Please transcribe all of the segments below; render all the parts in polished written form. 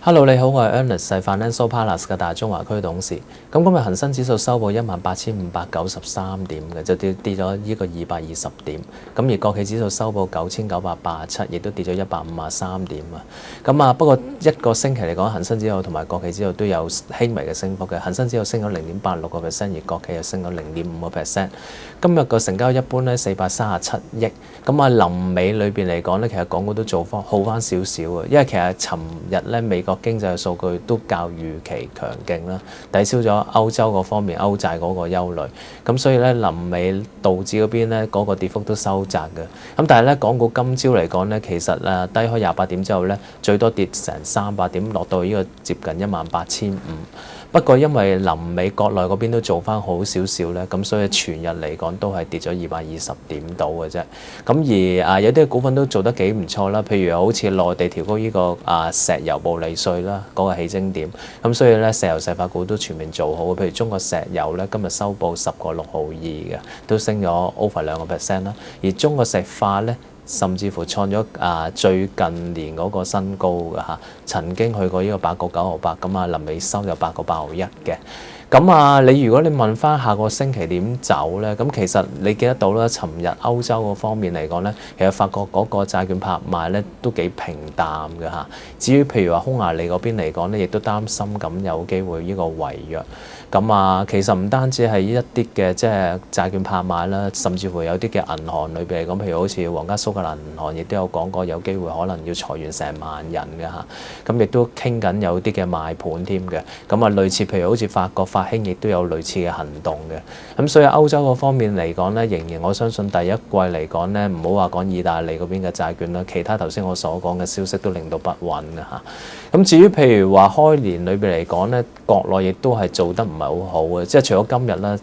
Hello，你好，我係 Ernest，係 Financial Partners 嘅大中華區董事。咁今日恒生指數收報18,593點嘅，就跌咗呢個220點。咁而國企指數收報9,987，亦都跌咗153點啊。咁啊，不過一個星期嚟講，恒生指數同埋國企指數都有輕微嘅升幅嘅。恒生指數升咗0.86%，而國企又升咗0.5%。今日個成交一般咧437億。咁啊，臨尾裏邊嚟講咧，其實港股都做翻好翻少少啊，因為其實尋日咧美國經濟嘅數據都較預期強勁啦，抵消咗歐洲嗰方面歐債嗰個憂慮，咁所以咧臨尾道指嗰邊咧嗰個跌幅都收窄嘅，咁但係咧港股今朝嚟講咧，其實低開28點之後咧，最多跌成300點，落到呢個接近18,500。不過因為臨尾國內嗰邊都做翻好少少咧，咁所以全日嚟講都係跌咗220點到嘅啫。咁而有啲股份都做得幾唔錯啦，譬如好似內地調高呢個石油暴利稅啦，嗰個起徵點。咁所以咧石油石化股都全面做好，譬如中國石油咧今日收報10.62嘅，都升咗 over 2%啦。而中國石化咧，甚至乎創咗最近年嗰個新高嘅嚇，曾經去過呢個8.9毫8，咁啊臨尾收就8.8毫1嘅。咁如果你問翻下個星期點走咧，咁其實你記得到啦，尋日歐洲嗰方面嚟講咧，其實發覺嗰個債券拍賣咧都幾平淡嘅嚇。至於譬如話匈牙利嗰邊嚟講咧，亦都擔心咁有機會呢個違約。其實唔單止係一啲嘅即係債券拍賣啦，甚至乎有啲嘅銀行裏邊嚟講，譬如好似皇家蘇格蘭銀行亦都有講過有機會可能要裁員成萬人嘅嚇。咁亦都傾緊有啲嘅賣盤添嘅。類似譬如好似法國法興亦都有類似嘅行動嘅。咁所以歐洲嗰方面嚟講咧，仍然我相信第一季嚟講咧，唔好話講意大利嗰邊嘅債券啦，其他頭先我所講嘅消息都令到不穩嘅嚇。咁至於譬如話開年裏邊嚟講咧，國內亦都係做得唔係好好嘅，即係除咗今日啦，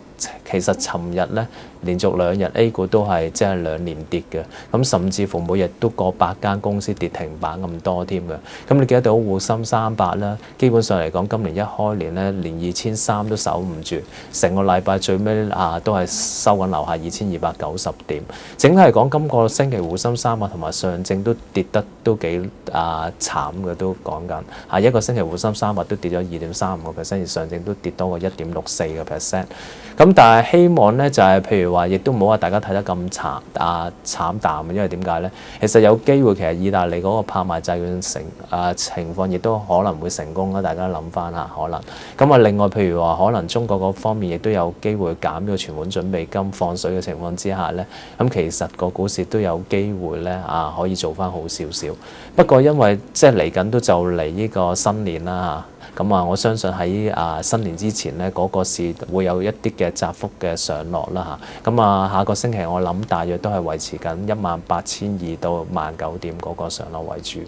其實尋日咧連續2日 A 股都係即係兩連跌嘅，咁甚至乎每日都過百間公司跌停板咁多添嘅。咁你記得到滬深300啦，基本上嚟講今年一開年咧連2300都守唔住，成個禮拜最尾都係收緊樓下2290點。整體嚟講，今個星期滬深300同埋上證都跌得都幾慘嘅，都講緊一個星期滬深300都跌咗2.35%，而上證都跌多過1.64%。咁但係希望咧就係譬如話，亦都唔好話大家睇得咁慘淡，因為點解咧？其實有機會其實意大利嗰個拍賣債券情況亦都可能會成功啦。大家諗翻下可能。咁另外譬如話，可能中國嗰方面亦都有機會減咗存款準備金放水嘅情況之下咧，咁其實個股市都有機會咧可以做翻好少少。不過因為即係嚟緊都就嚟呢個新年啦我相信喺新年之前咧，嗰個市會有一啲嘅窄幅嘅上落啦下個星期我諗大約都係維持緊18,200到19,000點嗰個上落為主。